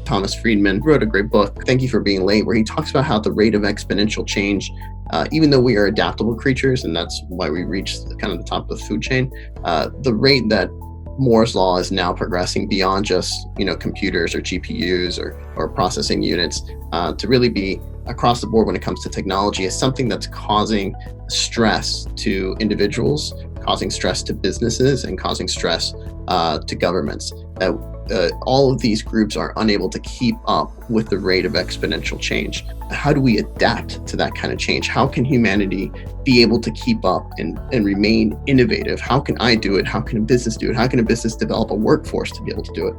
Thomas Friedman wrote a great book, Thank You for Being Late, where he talks about how the rate of exponential change, even though we are adaptable creatures, and that's why we reach kind of the top of the food chain, the rate that Moore's law is now progressing beyond just, computers or GPUs or processing units, to really be across the board when it comes to technology, is something that's causing stress to individuals, causing stress to businesses, and causing stress to governments. All of these groups are unable to keep up with the rate of exponential change. How do we adapt to that kind of change? How can humanity be able to keep up and remain innovative? How can I do it? How can a business do it? How can a business develop a workforce to be able to do it?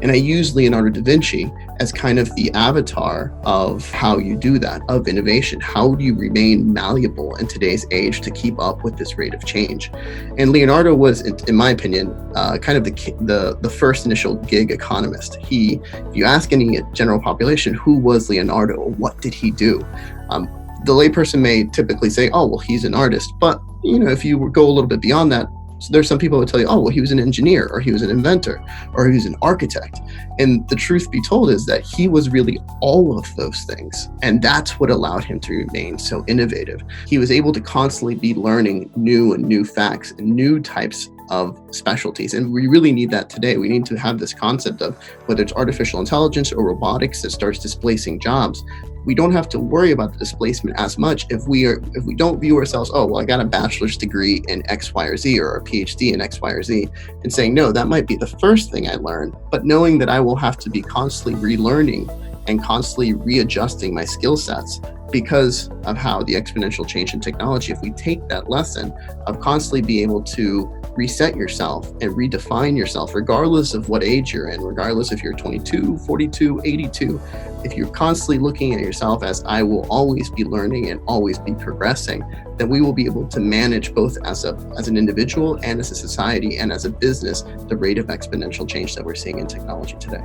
And I use Leonardo da Vinci as kind of the avatar of how you do that, of innovation. How do you remain malleable in today's age to keep up with this rate of change? And Leonardo was, in my opinion, kind of the first initial gig economist. If you ask any general population, who was Leonardo? What did he do? The layperson may typically say, oh, well, he's an artist. But, if you go a little bit beyond that, so there's some people who would tell you, oh, well, he was an engineer, or he was an inventor, or he was an architect. And the truth be told is that he was really all of those things. And that's what allowed him to remain so innovative. He was able to constantly be learning new facts and new types of specialties. And we really need that today. We need to have this concept of whether it's artificial intelligence or robotics that starts displacing jobs. We don't have to worry about the displacement as much if we don't view ourselves, oh, well, I got a bachelor's degree in X, Y, or Z, or a PhD in X, Y, or Z, and saying, no, that might be the first thing I learn, but knowing that I will have to be constantly relearning and constantly readjusting my skill sets because of how the exponential change in technology. If we take that lesson of constantly being able to reset yourself and redefine yourself, regardless of what age you're in, regardless if you're 22, 42, 82, if you're constantly looking at yourself as I will always be learning and always be progressing, then we will be able to manage both as an individual and as a society and as a business, the rate of exponential change that we're seeing in technology today.